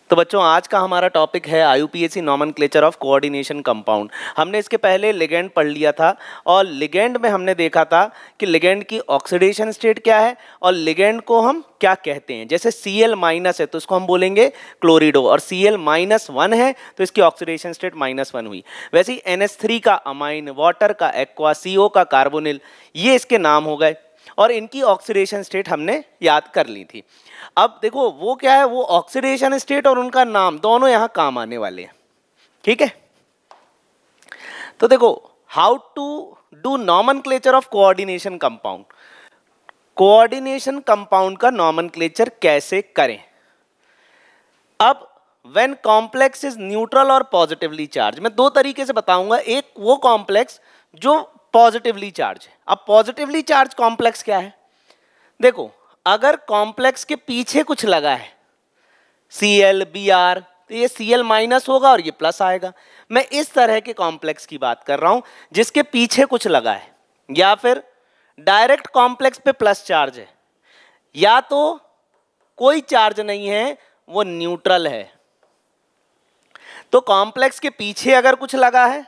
तो बच्चों आज का हमारा टॉपिक है IUPAC nomenclature of coordination compound. हमने इसके पहले लिगेंड पढ़ लिया था और लिगेंड में हमने देखा था कि लिगेंड की ऑक्सीडेशन स्टेट क्या है और लिगेंड को हम क्या कहते हैं। जैसे Cl- है तो इसको हम बोलेंगे क्लोरिडो और Cl-1 है तो इसकी ऑक्सीडेशन स्टेट -1 हुई। वैसे ही NH3 का अमाइन, वाटर का एक्वा, CO का कार्बोनिल, ये इसके नाम हो गए और इनकी ऑक्सीडेशन स्टेट हमने याद कर ली थी। अब देखो वो क्या है, वो ऑक्सीडेशन स्टेट और उनका नाम दोनों यहां काम आने वाले हैं। ठीक है, तो देखो how to do nomenclature of coordination compound. Coordination compound का नॉमेनक्लेचर कैसे करें। अब व्हेन कॉम्प्लेक्स इज न्यूट्रल और पॉजिटिवली चार्ज, मैं दो तरीके से बताऊंगा। एक वो कॉम्प्लेक्स जो पॉजिटिवली चार्ज है। अब पॉजिटिवली चार्ज कॉम्प्लेक्स क्या है, देखो अगर कॉम्प्लेक्स के पीछे कुछ लगा है Cl Br तो ये Cl- होगा और ये प्लस आएगा। मैं इस तरह के कॉम्प्लेक्स की बात कर रहा हूं जिसके पीछे कुछ लगा है, या फिर डायरेक्ट कॉम्प्लेक्स पे प्लस चार्ज है, या तो कोई चार्ज नहीं है वो न्यूट्रल है। तो कॉम्प्लेक्स के पीछे अगर कुछ लगा है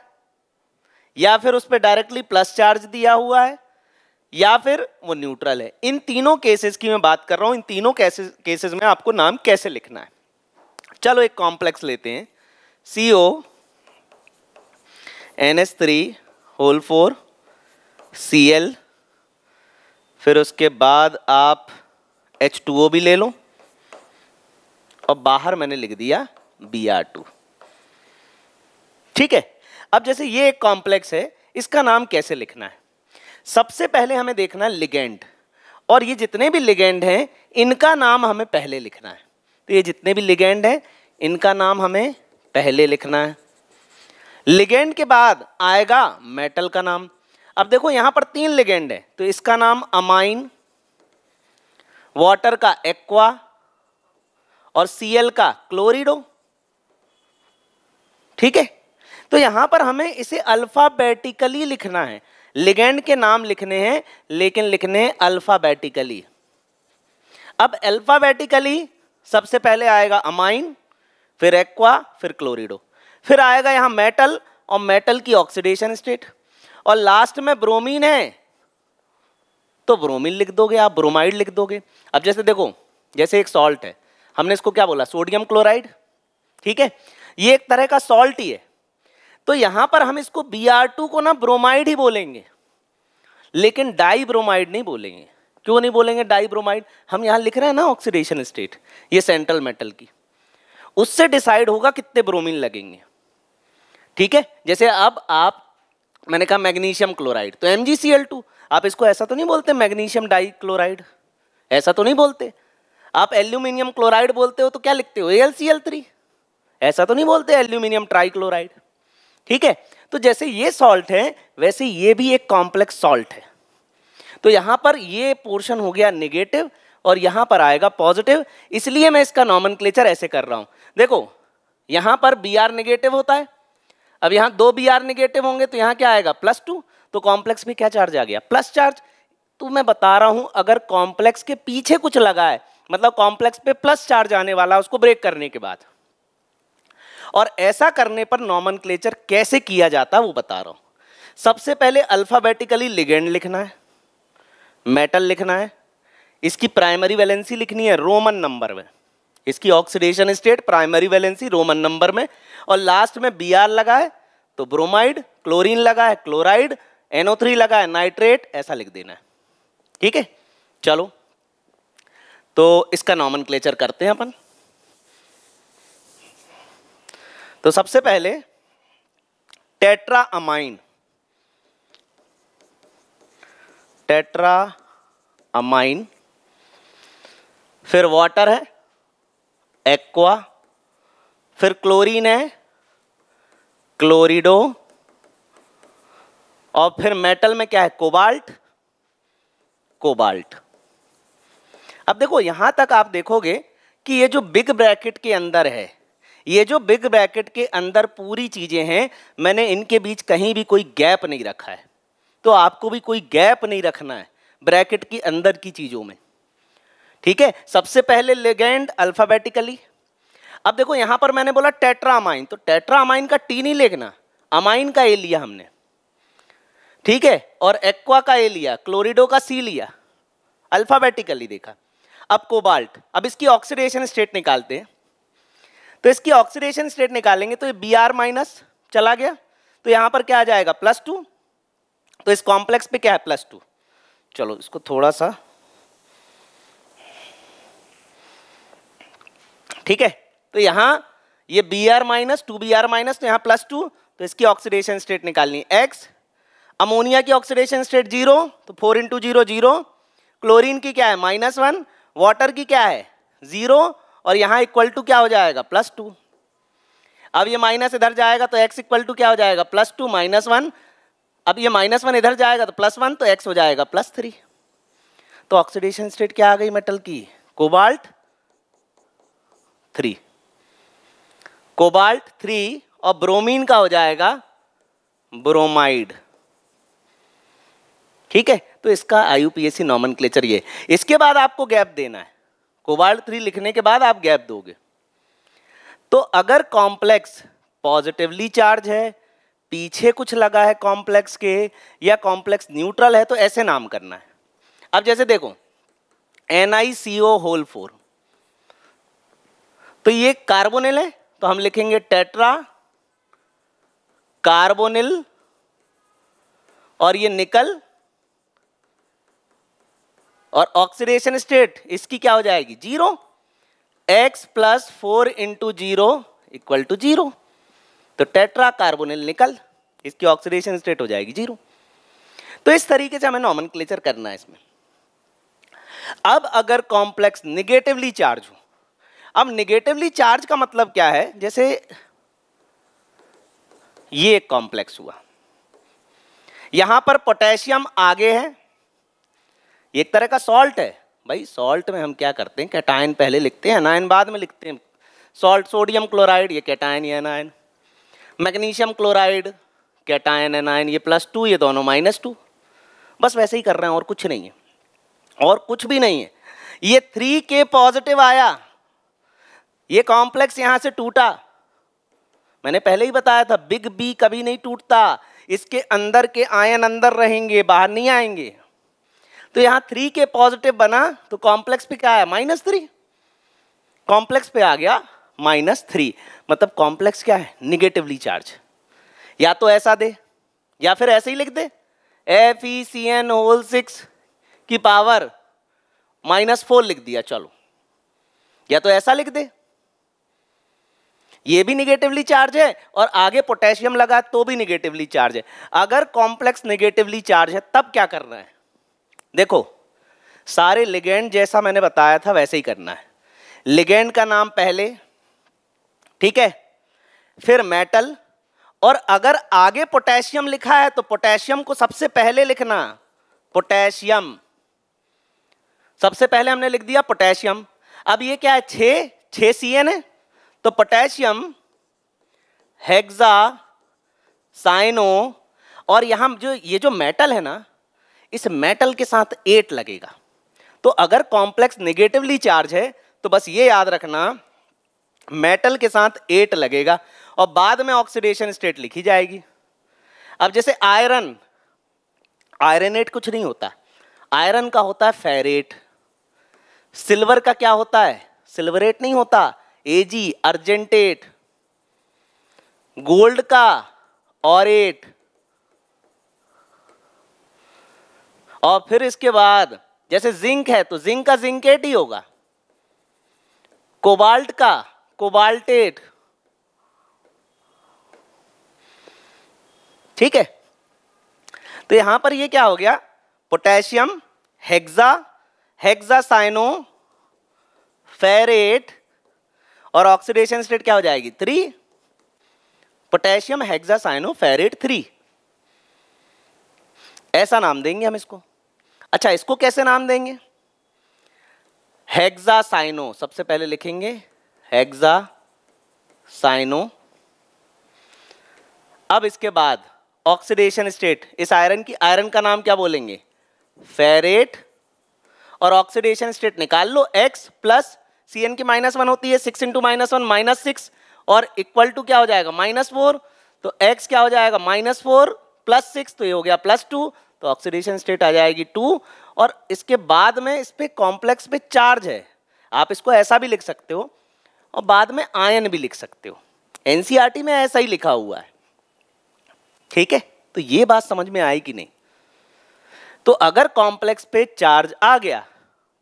या फिर उस पर डायरेक्टली प्लस चार्ज दिया हुआ है या फिर वो न्यूट्रल है। इन तीनों केसेस की मैं बात कर रहा हूं। इन तीनों केसेस में आपको नाम कैसे लिखना है। चलो एक कॉम्प्लेक्स लेते हैं, CO NH3 Cl, फिर उसके बाद आप H2O भी ले लो और बाहर मैंने लिख दिया Br2। ठीक है, अब जैसे ये एक कॉम्प्लेक्स है, इसका नाम कैसे लिखना है। सबसे पहले हमें देखना है लिगेंड, और ये जितने भी लिगेंड हैं इनका नाम हमें पहले लिखना है। तो ये जितने भी लिगेंड हैं इनका नाम हमें पहले लिखना है। लिगेंड के बाद आएगा मेटल का नाम। अब देखो यहां पर 3 लिगेंड है तो इसका नाम अमाइन, वाटर का एक्वा और Cl का क्लोरिडो। ठीक है, तो यहां पर हमें इसे अल्फाबेटिकली लिखना है। लिगेंड के नाम लिखने हैं लेकिन लिखने हैं अल्फाबेटिकली। अब अल्फाबेटिकली सबसे पहले आएगा अमाइन, फिर एक्वा, फिर क्लोरिडो, फिर आएगा यहां मेटल और मेटल की ऑक्सीडेशन स्टेट, और लास्ट में ब्रोमीन है तो ब्रोमीन लिख दोगे आप, ब्रोमाइड लिख दोगे। अब जैसे देखो, जैसे एक सॉल्ट है, हमने इसको क्या बोला, सोडियम क्लोराइड। ठीक है, ये एक तरह का सॉल्ट ही है, तो यहां पर हम इसको Br2 को ना ब्रोमाइड ही बोलेंगे लेकिन डाई ब्रोमाइड नहीं बोलेंगे। क्यों नहीं बोलेंगे डाई ब्रोमाइड, हम यहां लिख रहे हैं ना ऑक्सीडेशन स्टेट, ये सेंट्रल मेटल की, उससे डिसाइड होगा कितने ब्रोमीन लगेंगे। ठीक है, जैसे अब आप, मैंने कहा मैग्नीशियम क्लोराइड तो MgCl2, आप इसको ऐसा तो नहीं बोलते मैग्नीशियम डाई क्लोराइड, ऐसा तो नहीं बोलते। आप एल्यूमिनियम क्लोराइड बोलते हो तो क्या लिखते हो AlCl3, ऐसा तो नहीं बोलते एल्यूमिनियम ट्राइक्लोराइड। ठीक है, तो जैसे ये सॉल्ट है वैसे ये भी एक कॉम्प्लेक्स सॉल्ट है। तो यहां पर ये पोर्शन हो गया नेगेटिव और यहां पर आएगा पॉजिटिव, इसलिए मैं इसका नॉमेनक्लेचर ऐसे कर रहा हूं। देखो यहां पर Br नेगेटिव होता है, अब यहां 2 Br नेगेटिव होंगे तो यहां क्या आएगा +2, तो कॉम्प्लेक्स में क्या चार्ज आ गया, प्लस चार्ज। तो मैं बता रहा हूं अगर कॉम्प्लेक्स के पीछे कुछ लगा है मतलब कॉम्प्लेक्स पे प्लस चार्ज आने वाला उसको ब्रेक करने के बाद, और ऐसा करने पर नॉमेनक्लेचर कैसे किया जाता है वो बता रहा हूं। सबसे पहले अल्फाबेटिकली लिगेंड लिखना है, मेटल लिखना है, इसकी प्राइमरी वैलेंसी लिखनी है रोमन नंबर में, इसकी oxidation state primary valency Roman number में, और लास्ट में Br लगा है तो ब्रोमाइड, क्लोरीन लगा है क्लोराइड, NO3 लगा है नाइट्रेट, ऐसा लिख देना है। ठीक है, चलो तो इसका नॉमेनक्लेचर करते हैं अपन। तो सबसे पहले टेट्रा अमाइन, टेट्रा अमाइन, फिर वाटर है एक्वा, फिर क्लोरीन है क्लोरिडो, और फिर मेटल में क्या है कोबाल्ट, कोबाल्ट। अब देखो यहां तक आप देखोगे कि ये जो बिग ब्रैकेट के अंदर है, ये जो बिग ब्रैकेट के अंदर पूरी चीजें हैं, मैंने इनके बीच कहीं भी कोई गैप नहीं रखा है, तो आपको भी कोई गैप नहीं रखना है ब्रैकेट के अंदर की चीजों में। ठीक है, सबसे पहले लिगेंड अल्फाबेटिकली, अब देखो यहां पर मैंने बोला टेट्रामाइन, तो टेट्रामाइन का टी नहीं लिखना, अमाइन का ए लिया हमने, ठीक है, और एक्वा का ए लिया, क्लोरिडो का सी लिया, अल्फाबेटिकली देखा। अब कोबाल्ट, अब इसकी ऑक्सीडेशन स्टेट निकालते हैं। तो इसकी ऑक्सीडेशन स्टेट निकालेंगे तो ये Br माइनस चला गया, तो यहां पर क्या आ जाएगा +2, तो इस कॉम्प्लेक्स पे क्या है +2। चलो इसको थोड़ा सा, ठीक है, तो यहां ये Br माइनस 2Br माइनस, तो यहां +2, तो इसकी ऑक्सीडेशन स्टेट निकालनी है X। अमोनिया की ऑक्सीडेशन स्टेट 0, तो 4 × 0 0, क्लोरीन की क्या है -1, वाटर की क्या है 0, और यहां इक्वल टू क्या हो जाएगा +2। अब ये माइनस इधर जाएगा तो x इक्वल टू क्या हो जाएगा +2 -1, अब ये -1 इधर जाएगा तो +1, तो x हो जाएगा +3। तो ऑक्सीडेशन स्टेट क्या आ गई मेटल की, कोबाल्ट 3, कोबाल्ट 3, और ब्रोमीन का हो जाएगा ब्रोमाइड, ठीक है। तो इसका IUPAC नॉमेनक्लेचर ये। इसके बाद आपको गैप देना है, कोबाल्ट 3 लिखने के बाद आप गैप दोगे। तो अगर कॉम्प्लेक्स पॉजिटिवली चार्ज है, पीछे कुछ लगा है कॉम्प्लेक्स के, या कॉम्प्लेक्स न्यूट्रल है, तो ऐसे नाम करना है। अब जैसे देखो NiCO4, तो ये कार्बोनिल है, तो हम लिखेंगे टेट्रा कार्बोनिल, और ये निकल, और ऑक्सीडेशन स्टेट इसकी क्या हो जाएगी 0, X + 4 × 0 = 0, तो टेट्रा कार्बोनिल निकल, इसकी ऑक्सीडेशन स्टेट हो जाएगी 0। तो इस तरीके से हमें नॉमेनक्लेचर करना है इसमें। अब अगर कॉम्प्लेक्स निगेटिवली चार्ज हो, अब निगेटिवली चार्ज का मतलब क्या है, जैसे ये एक कॉम्प्लेक्स हुआ, यहां पर पोटेशियम आगे है, एक तरह का सॉल्ट है भाई। सॉल्ट में हम क्या करते हैं, कैटायन पहले लिखते हैं, एनायन बाद में लिखते हैं। सॉल्ट, सोडियम क्लोराइड, ये कैटायन ये anion, magnesium chloride cation anion, ये +2, ये दोनों -2, बस वैसे ही कर रहे हैं, और कुछ नहीं है, और कुछ भी नहीं है। ये 3K पॉजिटिव आया, ये कॉम्प्लेक्स यहां से टूटा, मैंने पहले ही बताया था बिग बी कभी नहीं टूटता, इसके अंदर के आयन अंदर रहेंगे, बाहर नहीं आएंगे। तो यहां 3K पॉजिटिव बना, तो कॉम्प्लेक्स पे क्या है -3, कॉम्प्लेक्स पे आ गया -3, मतलब कॉम्प्लेक्स क्या है निगेटिवली चार्ज। या तो ऐसा दे, या फिर ऐसे ही लिख दे FeCN6 की पावर -4 लिख दिया, चलो, या तो ऐसा लिख दे, ये भी निगेटिवली चार्ज है, और आगे पोटेशियम लगा तो भी निगेटिवली चार्ज है। अगर कॉम्प्लेक्स निगेटिवली चार्ज है तब क्या करना है, देखो सारे लिगेंड जैसा मैंने बताया था वैसे ही करना है। लिगेंड का नाम पहले, ठीक है, फिर मेटल, और अगर आगे पोटेशियम लिखा है तो पोटेशियम को सबसे पहले लिखना, पोटेशियम सबसे पहले हमने लिख दिया पोटेशियम। अब ये क्या है 6 CN है, तो पोटेशियम हेक्सा साइनो, और यहां जो ये जो मेटल है ना, इस मेटल के साथ 8 लगेगा। तो अगर कॉम्प्लेक्स नेगेटिवली चार्ज है तो बस ये याद रखना मेटल के साथ 8 लगेगा, और बाद में ऑक्सीडेशन स्टेट लिखी जाएगी। अब जैसे आयरन, आयरनेट कुछ नहीं होता, आयरन का होता है फेरेट। सिल्वर का क्या होता है, सिल्वरेट नहीं होता, Ag अर्जेंटेट। गोल्ड का ऑरेट, और फिर इसके बाद जैसे जिंक है तो जिंक का जिंकेट ही होगा, कोबाल्ट का कोबाल्टेट, ठीक है। तो यहां पर ये क्या हो गया, पोटेशियम हेक्सा, हेक्सासाइनो फेरेट, और ऑक्सीडेशन स्टेट क्या हो जाएगी 3, पोटेशियम हेक्सासाइनो फेरेट 3, ऐसा नाम देंगे हम इसको। अच्छा इसको कैसे नाम देंगे, हेक्सासाइनो सबसे पहले लिखेंगे, हेक्सासाइनो। अब इसके बाद ऑक्सीडेशन स्टेट, इस आयरन की, आयरन का नाम क्या बोलेंगे फेरेट, और ऑक्सीडेशन स्टेट निकाल लो X + Cn की -1 होती है, 6 इंटू -1 -6 और इक्वल टू क्या हो जाएगा -4, तो x क्या हो जाएगा -4 + 6, तो ये हो गया +2, तो ऑक्सीडेशन स्टेट आ जाएगी 2। और इसके बाद में इस पे कॉम्प्लेक्स पे चार्ज है, आप इसको ऐसा भी लिख सकते हो और बाद में आयन भी लिख सकते हो, एनसीईआरटी में ऐसा ही लिखा हुआ है, ठीक है। तो ये बात समझ में आई कि नहीं? तो अगर कॉम्प्लेक्स पे चार्ज आ गया,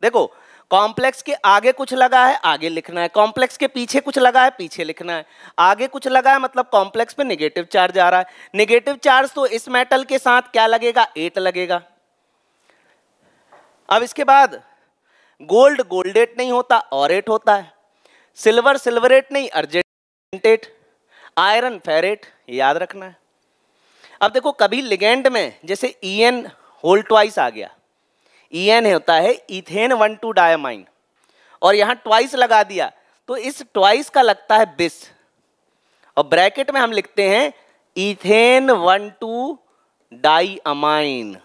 देखो कॉम्प्लेक्स के आगे कुछ लगा है, आगे लिखना है, कॉम्प्लेक्स के पीछे कुछ लगा है, पीछे लिखना है, आगे कुछ लगा है मतलब कॉम्प्लेक्स पे नेगेटिव चार्ज आ रहा है, नेगेटिव चार्ज तो इस मेटल के साथ क्या लगेगा, 8 लगेगा। अब इसके बाद गोल्ड गोल्डेट नहीं होता, ऑरेट होता है, सिल्वर सिल्वरेट नहीं, अर्जेंटेट, आयरन फेरेट, याद रखना है। अब देखो कभी लिगेंड में जैसे EN होल ट्वाइस आ गया, EN होता है इथेन 1,2 डायमाइन, और यहां ट्वाइस लगा दिया तो इस ट्वाइस का लगता है बिस, और ब्रैकेट में हम लिखते हैं इथेन 1,2 डाइअमाइन।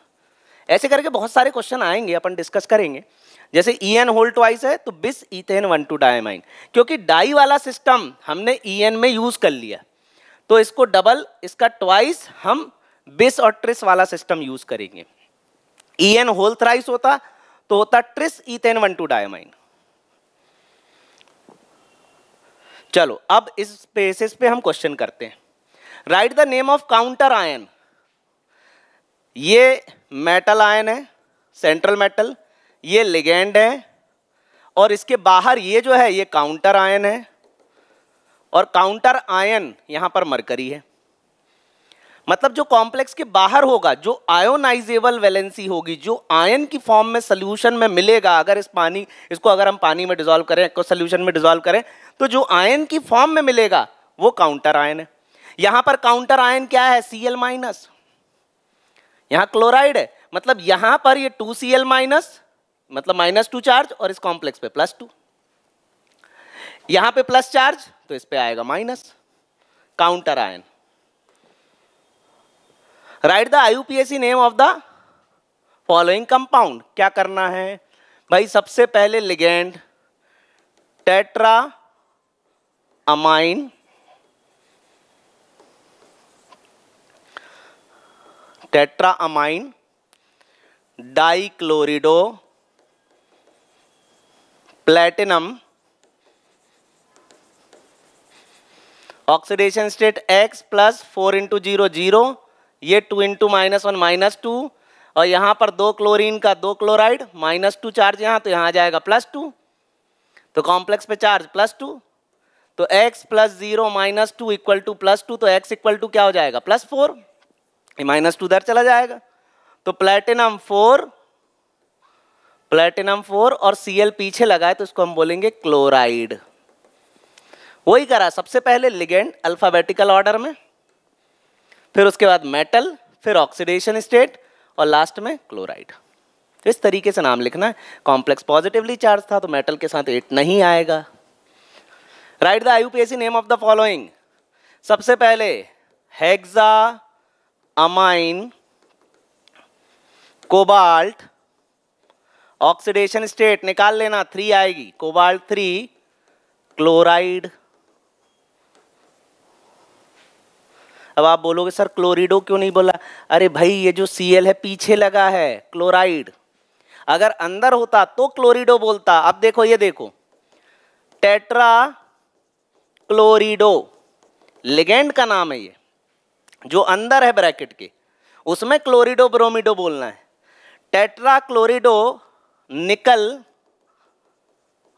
ऐसे करके बहुत सारे क्वेश्चन आएंगे, अपन डिस्कस करेंगे। जैसे EN होल ट्वाइस है तो बिस इथेन 1,2 डायमाइन, क्योंकि डाई वाला सिस्टम हमने EN में यूज कर लिया, तो इसको डबल, इसका ट्वाइस हम बिस और ट्रिस वाला सिस्टम यूज करेंगे। EN होल थ्राइस होता तो होता ट्रिस इथेन 1,2 डायमाइन। चलो अब इस बेसिस पे हम क्वेश्चन करते हैं। Right the name of counter ion. ये मेटल आयन है, सेंट्रल मेटल, ये लिगेंड है, और इसके बाहर ये जो है ये काउंटर आयन है, और काउंटर आयन यहां पर मरकरी है। मतलब जो कॉम्प्लेक्स के बाहर होगा, जो आयोनाइजेबल वैलेंसी होगी, जो आयन की फॉर्म में सोल्यूशन में मिलेगा, अगर इस पानी इसको अगर हम पानी में डिसॉल्व करें, को सोल्यूशन में डिसॉल्व करें, तो जो आयन की फॉर्म में मिलेगा वो काउंटर आयन है। यहां पर काउंटर आयन क्या है, Cl-, यहां क्लोराइड है, मतलब यहां पर ये 2Cl-, मतलब -2 चार्ज, और इस कॉम्प्लेक्स पे +2, यहां पे प्लस चार्ज तो इस पे आएगा minus, counter ion. Right the IUPAC name of the following compound. क्या करना है भाई, सबसे पहले ligand tetra amine, tetra amine डाइक्लोरिडो platinum, oxidation state X + 4 × 0 0, ये 2 × -1 -2, और यहां पर 2 क्लोरीन का 2 क्लोराइड, -2 चार्ज यहां, तो यहां आ जाएगा +2, तो कॉम्प्लेक्स पे चार्ज +2, तो X + 0 -2 = +2, तो X = क्या हो जाएगा +4, ये -2 उधर चला जाएगा, तो प्लेटिनम 4 और Cl पीछे लगा है तो इसको हम बोलेंगे क्लोराइड। वही करा, सबसे पहले लिगेंड अल्फाबेटिकल ऑर्डर में, फिर उसके बाद मेटल, फिर ऑक्सीडेशन स्टेट, और लास्ट में क्लोराइड। इस तरीके से नाम लिखना है। कॉम्प्लेक्स पॉजिटिवली चार्ज था तो मेटल के साथ 8 नहीं आएगा। Right the IUPAC name of the following. सबसे पहले hexa amine cobalt, oxidation state निकाल लेना, 3 आएगी, कोबाल्ट 3 क्लोराइड। अब आप बोलोगे सर क्लोरिडो क्यों नहीं बोला? अरे भाई ये जो Cl है पीछे लगा है, क्लोराइड अगर अंदर होता तो क्लोरिडो बोलता। अब देखो, ये देखो टेट्रा क्लोरिडो लिगेंड का नाम है, ये जो अंदर है ब्रैकेट के उसमें क्लोरिडो ब्रोमिडो बोलना है। टेट्रा क्लोरिडो निकल,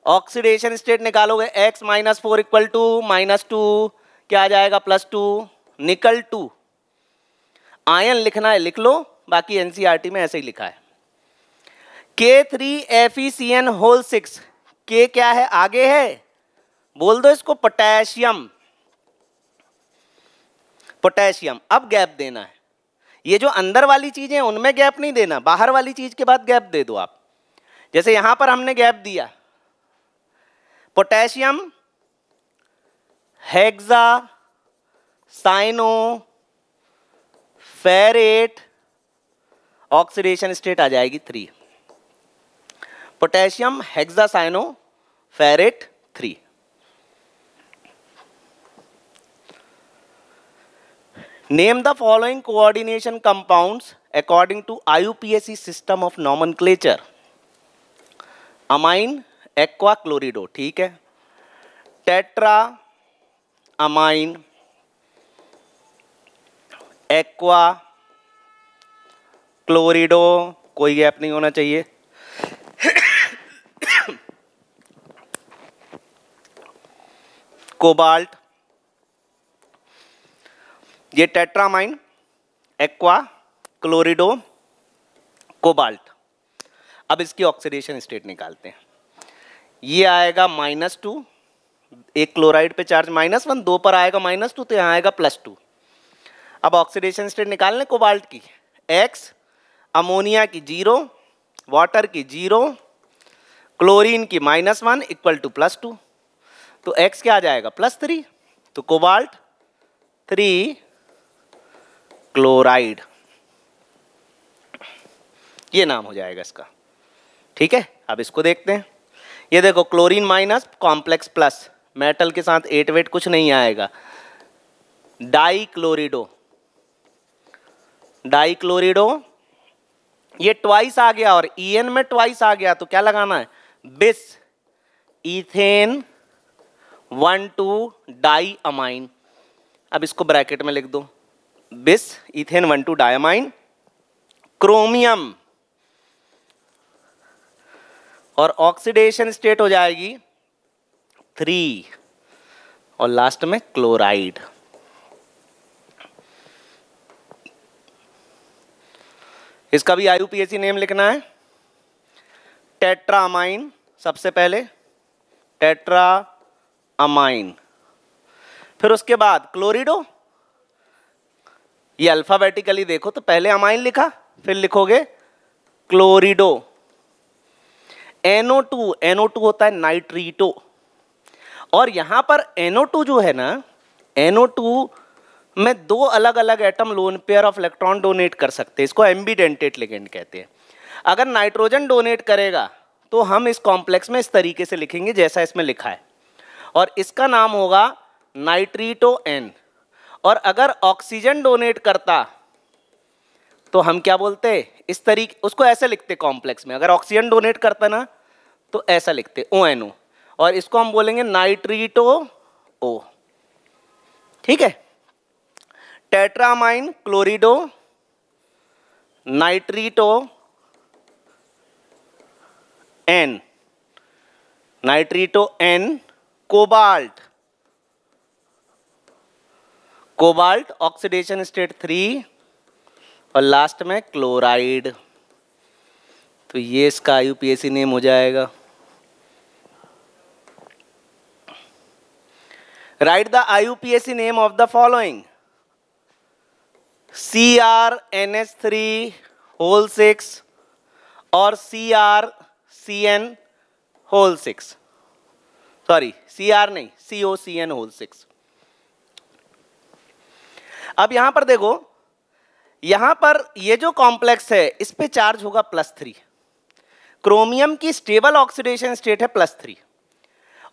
ऑक्सीडेशन स्टेट निकालोगे X - 4 = -2, क्या आ जाएगा +2, निकल 2। आयन लिखना है लिख लो, बाकी एनसीईआरटी में ऐसे ही लिखा है। K3FeCN होल 6, K क्या है, आगे है, बोल दो इसको पोटेशियम। पोटेशियम, अब गैप देना है, ये जो अंदर वाली चीजें उनमें गैप नहीं देना, बाहर वाली चीज के बाद गैप दे दो आप। जैसे यहां पर हमने गैप दिया, potassium hexacyanoferrate, oxidation state आ जाएगी 3। Potassium hexacyanoferrate 3। Name the following coordination compounds according to IUPAC system of nomenclature. Ammine aqua chlorido, ठीक है। टेट्रा अमाइन एक्वा क्लोरिडो, कोई गैप नहीं होना चाहिए। कोबाल्ट, ये टेट्रामाइन एक्वा क्लोरिडो कोबाल्ट। अब इसकी ऑक्सीडेशन स्टेट निकालते हैं। ये आएगा -2, एक क्लोराइड पे चार्ज -1, 2 पर आएगा -2, तो यहाँ आएगा +2। अब ऑक्सीडेशन स्टेट निकालने कोबाल्ट की, X अमोनिया की 0, वाटर की 0, क्लोरीन की -1 इक्वल टू +2, तो X क्या आ जाएगा +3, तो कोबाल्ट 3 क्लोराइड, ये नाम हो जाएगा इसका। ठीक है, अब इसको देखते हैं। ये देखो chlorine minus complex plus, metal के साथ 8 वेट कुछ नहीं आएगा। डाई क्लोरिडो, डाई क्लोरिडो, ये ट्वाइस आ गया और EN में ट्वाइस आ गया, तो क्या लगाना है, बिस इथेन 1,2 डाई अमाइन। अब इसको ब्रैकेट में लिख दो, बिस इथेन 1,2 डायमाइन। क्रोमियम, और ऑक्सीडेशन स्टेट हो जाएगी 3, और लास्ट में क्लोराइड। इसका भी IUPAC नेम लिखना है। टेट्रा अमाइन, सबसे पहले टेट्रा अमाइन, फिर उसके बाद क्लोरिडो। ये अल्फाबेटिकली देखो तो पहले अमाइन लिखा, फिर लिखोगे क्लोरिडो। NO2, NO2 होता है नाइट्रीटो, और यहां पर NO2 जो है ना, NO2 में 2 अलग अलग atom lone pair of electron donate कर सकते हैं, इसको एम्बीडेंटेट लिगेंड कहते हैं। अगर नाइट्रोजन डोनेट करेगा तो हम इस कॉम्प्लेक्स में इस तरीके से लिखेंगे जैसा इसमें लिखा है, और इसका नाम होगा नाइट्रीटो N। और अगर ऑक्सीजन डोनेट करता तो हम क्या बोलते, इस तरीके, उसको ऐसे लिखते कॉम्प्लेक्स में। अगर ऑक्सीजन डोनेट करता ना तो ऐसा लिखते ONO, और इसको हम बोलेंगे नाइट्रीटो O। ठीक है, tetrammine chlorido, nitrito N, nitrito N, cobalt, cobalt oxidation state 3, और लास्ट में क्लोराइड। तो ये इसका IUPAC नेम हो जाएगा। Right the IUPAC name of the following. CrNH3(6) और CrCN(6). सॉरी, Cr नहीं, COCN(6). अब यहां पर देखो, यहां पर ये जो कॉम्प्लेक्स है इस पे चार्ज होगा +3। क्रोमियम की स्टेबल ऑक्सीडेशन स्टेट है +3,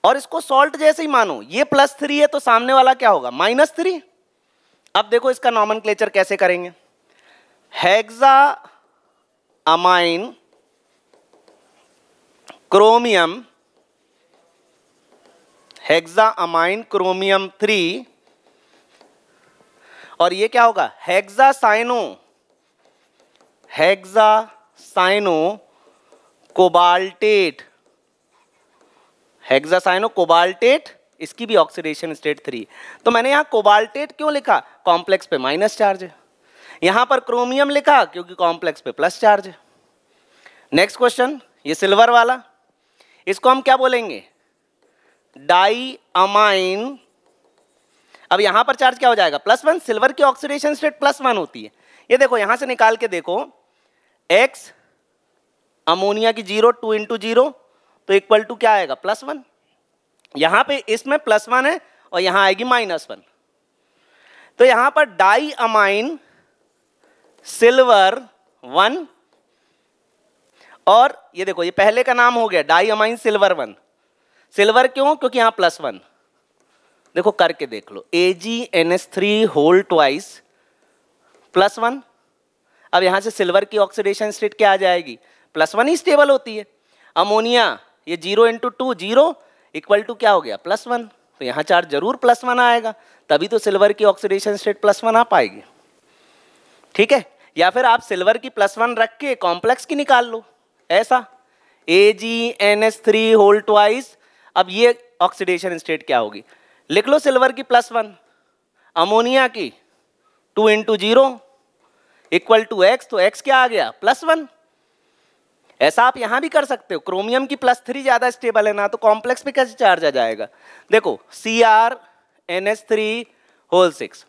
और इसको सॉल्ट जैसे ही मानो, ये +3 है तो सामने वाला क्या होगा, -3। अब देखो इसका नॉमेनक्लेचर कैसे करेंगे। Hexa amine chromium, hexa amine chromium 3, और ये क्या होगा, hexacyano, hexacyano cobaltate, hexacyano cobaltate, इसकी भी ऑक्सीडेशन स्टेट 3। तो मैंने यहां कोबाल्टेट क्यों लिखा, कॉम्प्लेक्स पे माइनस चार्ज है। यहां पर क्रोमियम लिखा क्योंकि कॉम्प्लेक्स पे प्लस चार्ज है। नेक्स्ट क्वेश्चन, ये सिल्वर वाला, इसको हम क्या बोलेंगे, डाई अमाइन। अब यहां पर चार्ज क्या हो जाएगा, +1। सिल्वर की ऑक्सीडेशन स्टेट +1 होती है। ये देखो यहां से निकाल के देखो, X अमोनिया की 0, 2 × 0, तो इक्वल टू क्या आएगा, +1। यहां पे इसमें +1 है और यहां आएगी -1, तो यहां पर डाई अमाइन सिल्वर 1, और ये देखो ये पहले का नाम हो गया डाई अमाइन सिल्वर 1। सिल्वर क्यों? क्योंकि यहाँ +1, देखो करके देख लो, AgNH3 होल ट्वाइस +1। अब यहां से सिल्वर की ऑक्सीडेशन स्टेट क्या आ जाएगी? +1 ही स्टेबल होती है। अमोनिया ये 0 × 2 0 इक्वल टू क्या हो गया? +1। तो यहाँ चार्ज जरूर +1 आएगा, तभी तो सिल्वर की ऑक्सीडेशन स्टेट +1 आ पाएगी। ठीक है, या फिर आप सिल्वर की +1 रख के कॉम्प्लेक्स की निकाल लो, ऐसा AgNH3 होल ट्वाइस। अब ये ऑक्सीडेशन स्टेट क्या होगी? लिख लो सिल्वर की +1, अमोनिया की 2 × 0 इक्वल टू x, तो x क्या आ गया? +1। ऐसा आप यहां भी कर सकते हो। क्रोमियम की +3 ज्यादा स्टेबल है ना, तो कॉम्प्लेक्स पे कैसे चार्ज आ जाएगा? देखो CrNH3 होल 6,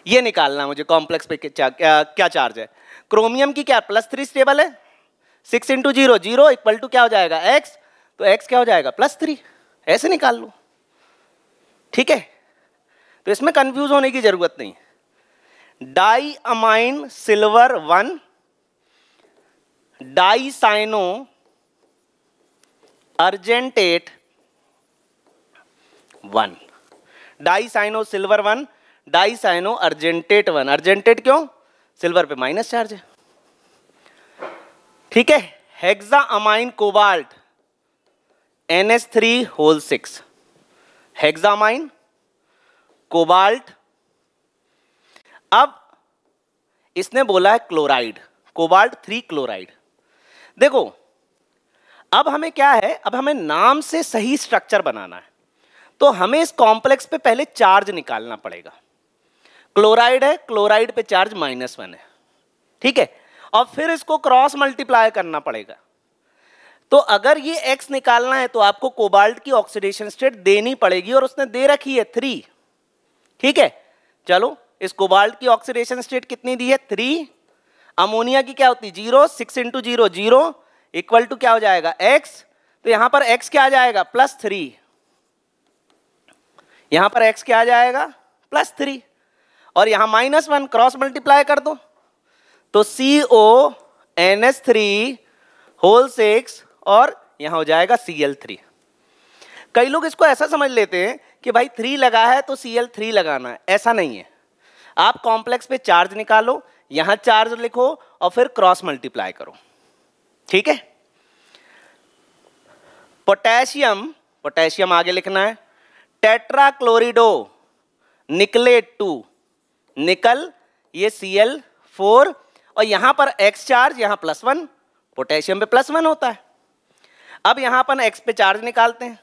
ये निकालना मुझे कॉम्प्लेक्स पे क्या चार्ज है। क्रोमियम की क्या +3 स्टेबल है, 6 × 0 0 इक्वल टू क्या हो जाएगा? x, तो x क्या हो जाएगा? +3। ऐसे निकाल लो। ठीक है, तो इसमें कंफ्यूज होने की जरूरत नहीं। Diammine silver 1, die cyano argentate 1, die cyano silver 1, die cyano argentate 1। अर्जेंटेट क्यों? सिल्वर पे माइनस चार्ज है। ठीक है, hexaammine cobalt NH3 whole 6, hexaammine cobalt. अब इसने बोला है क्लोराइड, कोबाल्ट 3 क्लोराइड। देखो अब हमें क्या है, अब हमें नाम से सही स्ट्रक्चर बनाना है, तो हमें इस कॉम्प्लेक्स पे पहले चार्ज निकालना पड़ेगा। क्लोराइड है, क्लोराइड पे चार्ज -1 है। ठीक है, और फिर इसको क्रॉस मल्टीप्लाई करना पड़ेगा। तो अगर ये x निकालना है तो आपको कोबाल्ट की ऑक्सीडेशन स्टेट देनी पड़ेगी, और उसने दे रखी है 3। ठीक है, चलो इस कोबाल्ट की ऑक्सीडेशन स्टेट कितनी दी है? 3। अमोनिया की क्या होती? 0, 6 × 0 0 इक्वल टू क्या हो जाएगा? x। तो यहां पर x क्या आ जाएगा? +3। यहां पर x क्या आ जाएगा? +3, और यहां -1, क्रॉस मल्टीप्लाई कर दो, तो CONH3 होल 6, और यहां हो जाएगा Cl3। कई लोग इसको ऐसा समझ लेते हैं कि भाई 3 लगा है तो Cl3 लगाना है, ऐसा नहीं है। आप कॉम्प्लेक्स पे चार्ज निकालो, यहां चार्ज लिखो और फिर क्रॉस मल्टीप्लाई करो। ठीक है, पोटेशियम, पोटेशियम आगे लिखना है, टेट्राक्लोरिडो निकलेट 2, निकल ये Cl4, और यहां पर x चार्ज, यहां +1, पोटेशियम पे +1 होता है। अब यहां पर x पे चार्ज निकालते हैं।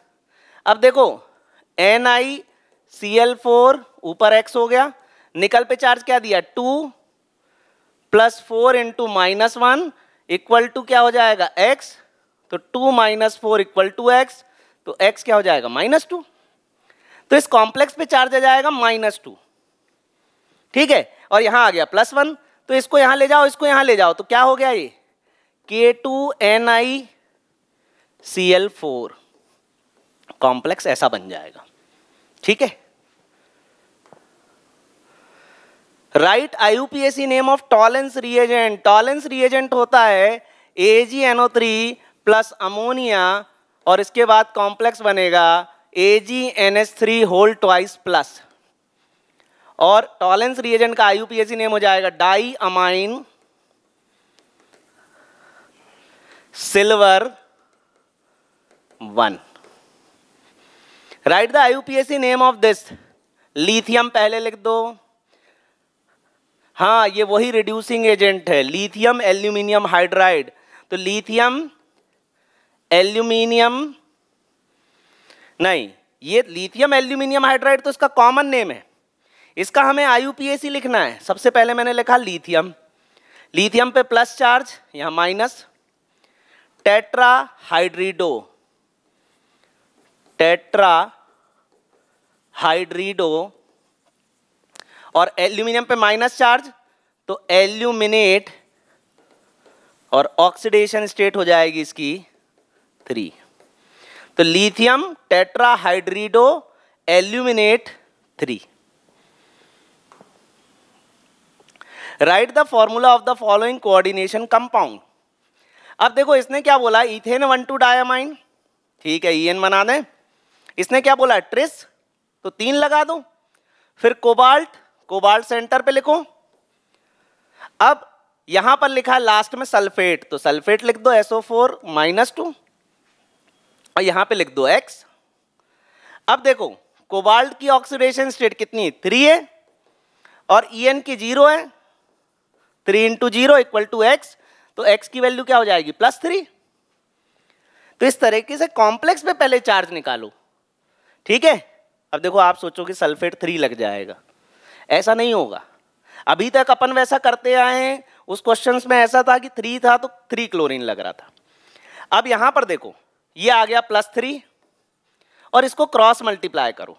अब देखो NiCl4 ऊपर x हो गया, निकल पे चार्ज क्या दिया? 2 + 4 × -1 इक्वल टू क्या हो जाएगा? x। तो 2 - 4 इक्वल टू x, तो x क्या हो जाएगा? -2। तो इस कॉम्प्लेक्स पे चार्ज आ जाएगा -2। ठीक है, और यहां आ गया +1, तो इसको यहां ले जाओ, इसको यहां ले जाओ, तो क्या हो गया? ये K2NiCl4 कॉम्प्लेक्स ऐसा बन जाएगा। ठीक है, right IUPAC name of Tollens reagent. Tollens reagent होता है AgNO3 प्लस अमोनिया, और इसके बाद कॉम्प्लेक्स बनेगा AgNH3 होल ट्वाइस प्लस, और टॉलेंस रिएजेंट का IUPAC नेम हो जाएगा diammine silver 1। Right the IUPAC name of this. Lithium पहले लिख दो। हाँ, ये वही रिड्यूसिंग एजेंट है, लिथियम एल्यूमिनियम हाइड्राइड। तो लिथियम एल्यूमिनियम नहीं, ये लिथियम एल्यूमिनियम हाइड्राइड तो इसका कॉमन नेम है, इसका हमें IUPAC लिखना है। सबसे पहले मैंने लिखा लिथियम, लिथियम पे प्लस चार्ज, यहां minus, tetrahydrido, tetrahydrido, और एल्यूमिनियम पे माइनस चार्ज, तो एल्यूमिनेट, और ऑक्सीडेशन स्टेट हो जाएगी इसकी 3। तो lithium tetrahydrido aluminate 3। Write the formula of the following coordination compound. अब देखो इसने क्या बोला, इथेन 1,2 डायमाइन। ठीक है, EN बना दें। इसने क्या बोला, ट्रिस, तो 3 लगा दो। फिर कोबाल्ट, कोबाल्ट सेंटर पे लिखो। अब यहां पर लिखा है लास्ट में सल्फेट, तो सल्फेट लिख दो SO4 -2 और यहां पे लिख दो X। अब देखो कोबाल्ट की ऑक्सीडेशन स्टेट कितनी, 3 है और EN की 0 है। 3 × 0 = X, तो X की वैल्यू क्या हो जाएगी, +3। तो इस तरीके से कॉम्प्लेक्स पे पहले चार्ज निकालो, ठीक है। अब देखो आप सोचोगे सल्फेट 3 लग जाएगा, ऐसा नहीं होगा। अभी तक अपन वैसा करते आए हैं, उस क्वेश्चंस में ऐसा था कि 3 था तो 3 क्लोरीन लग रहा था। अब यहां पर देखो ये आ गया +3 और इसको क्रॉस मल्टीप्लाई करो।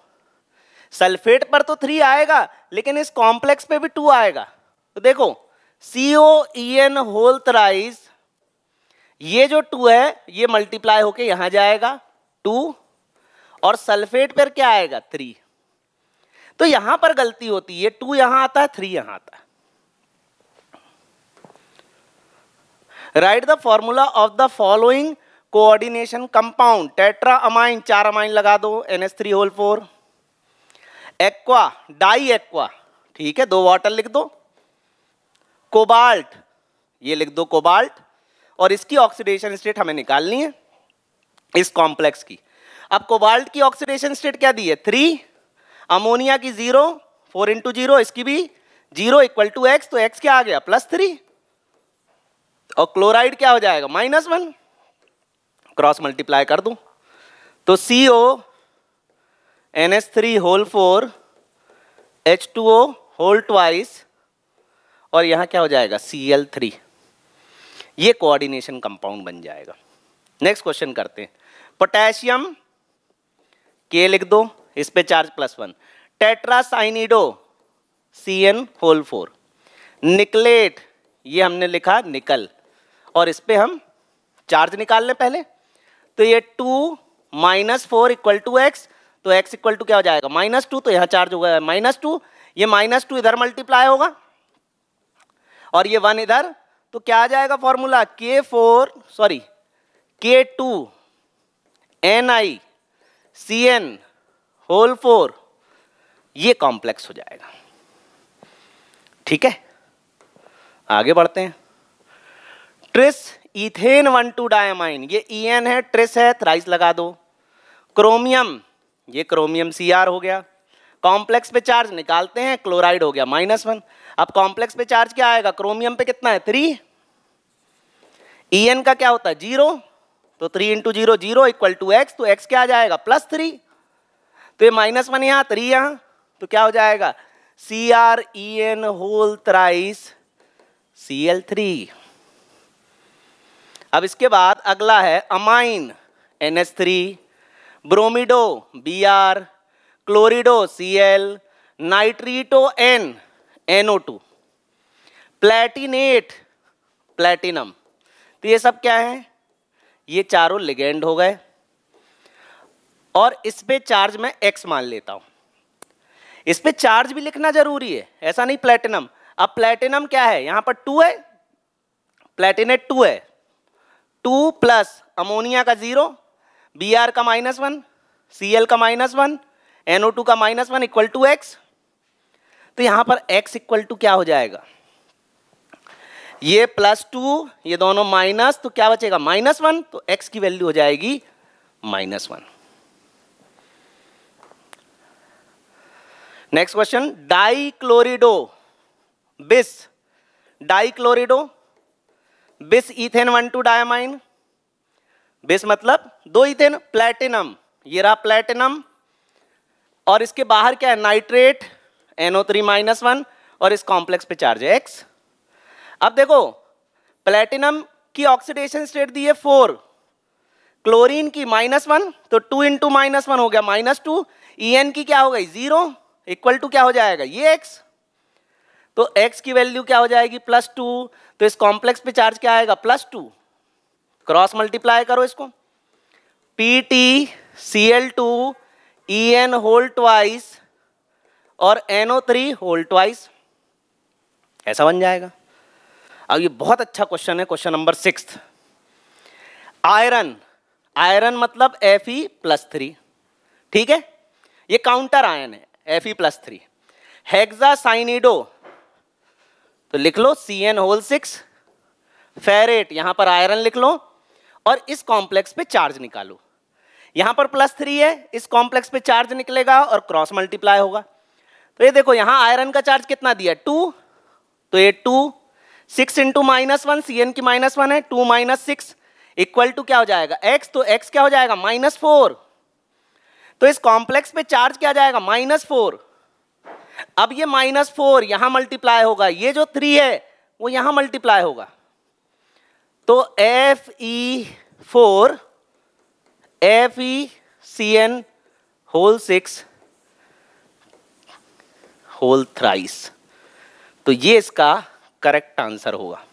सल्फेट पर तो 3 आएगा लेकिन इस कॉम्प्लेक्स पे भी 2 आएगा। तो देखो COEN होल थ्राइस, ये जो 2 है ये मल्टीप्लाई होके यहां जाएगा 2 और सल्फेट पर क्या आएगा 3। तो यहां पर गलती होती है, 2 यहां आता है 3 यहां आता है। Right the formula of the following coordination compound, tetra amine, 4 amine लगा दो, NH3 whole 4। Aqua, die aqua, ठीक है, 2 वाटर लिख दो। कोबाल्ट, ये लिख दो कोबाल्ट, और इसकी ऑक्सीडेशन स्टेट हमें निकालनी है इस कॉम्प्लेक्स की। अब कोबाल्ट की ऑक्सीडेशन स्टेट क्या दी है, 3, अमोनिया की 0, 4 × 0, इसकी भी 0 = X, तो X क्या आ गया, +3 और क्लोराइड क्या हो जाएगा, -1। क्रॉस मल्टीप्लाई कर दूं तो CO NH3 whole 4 H2O whole twice और यहां क्या हो जाएगा Cl3। ये कोऑर्डिनेशन कंपाउंड बन जाएगा। नेक्स्ट क्वेश्चन करते हैं। पोटेशियम K लिख दो, इस पे charge +1। Tetracyanido CN whole 4। Nickelate, ये हमने लिखा निकल, और इस पे हम चार्ज निकाल लें पहले। तो ये 2 - 4 = X, तो X = क्या हो जाएगा, -2, तो यहां चार्ज होगा -2, ये -2 इधर मल्टीप्लाई होगा और ये 1 इधर, तो क्या आ जाएगा फॉर्मूला, K2 NiCN होल 4, ये कॉम्प्लेक्स हो जाएगा। ठीक है, आगे बढ़ते हैं। ट्रिस इथेन 1,2 डायमाइन, ये EN है, ट्रिस है, थ्राइस लगा दो। क्रोमियम, ये क्रोमियम Cr हो गया। कॉम्प्लेक्स पे चार्ज निकालते हैं, क्लोराइड हो गया -1। अब कॉम्प्लेक्स पे चार्ज क्या आएगा, क्रोमियम पे कितना है 3, EN का क्या होता है 0, तो 3 × 0 0 = X, तो X क्या आ जाएगा +3, तो ये -1 यहाँ 3 यहाँ, तो क्या हो जाएगा CrEN होल थ्राइस Cl3। अब इसके बाद अगला है amine, NH3, ब्रोमिडो Br, क्लोरिडो Cl, नाइट्रीटो N, NO2, Palatinate platinum. तो ये सब क्या है, ये चारों लिगेंड हो गए और इस पे चार्ज मैं X मान लेता हूं। इस पे चार्ज भी लिखना जरूरी है, ऐसा नहीं प्लेटिनम। अब प्लेटिनम क्या है, यहां पर 2 है, प्लेटिनेट 2 है, 2 प्लस अमोनिया का 0, Br का -1, Cl का -1, NO2 का -1 = X। तो यहां पर X = क्या हो जाएगा, ये +2, ये दोनों माइनस, तो क्या बचेगा -1, तो X की वैल्यू हो जाएगी -1। नेक्स्ट क्वेश्चन, डाइक्लोरिडो बिस, डाइक्लोरिडो बिस इथेन 1,2 डायमाइन, बिस मतलब 2 इथेन, प्लेटिनम, ये रहा प्लेटिनम, और इसके बाहर क्या है नाइट्रेट NO3 -1 और इस कॉम्प्लेक्स पे चार्ज है X। अब देखो प्लेटिनम की ऑक्सीडेशन स्टेट दी है 4, क्लोरीन की -1, तो 2 × -1 हो गया -2, EN की क्या हो गई 0 = क्या हो जाएगा ये X, तो X की वैल्यू क्या हो जाएगी +2, तो इस कॉम्प्लेक्स पे चार्ज क्या आएगा +2, क्रॉस मल्टीप्लाई करो इसको, PtCl2 EN होल ट्वाइस और NO3 होल ट्वाइस, ऐसा बन जाएगा। अब ये बहुत अच्छा क्वेश्चन है, क्वेश्चन नंबर 6। आयरन, आयरन मतलब Fe+3, ठीक है, ये काउंटर आयन है Fe+3। हेक्सासाइनिडो तो लिख लो CN6, फेरेट यहां पर आयरन लिख लो और इस कॉम्प्लेक्स पे चार्ज निकालो। यहां पर +3 है, इस कॉम्प्लेक्स पे चार्ज निकलेगा और क्रॉस मल्टीप्लाई होगा। तो ये देखो यहां आयरन का चार्ज कितना दिया 2, तो ये 2, 6 इंटू -1, Cn की -1 है, 2 - 6 इक्वल टू क्या हो जाएगा x, तो x क्या हो जाएगा -4। तो इस कॉम्प्लेक्स पे चार्ज क्या जाएगा -4। अब ये -4 यहां मल्टीप्लाई होगा, ये जो 3 है वो यहां मल्टीप्लाई होगा, तो Fe4 FeCN6 होल थ्राइस, तो ये इसका करेक्ट आंसर होगा।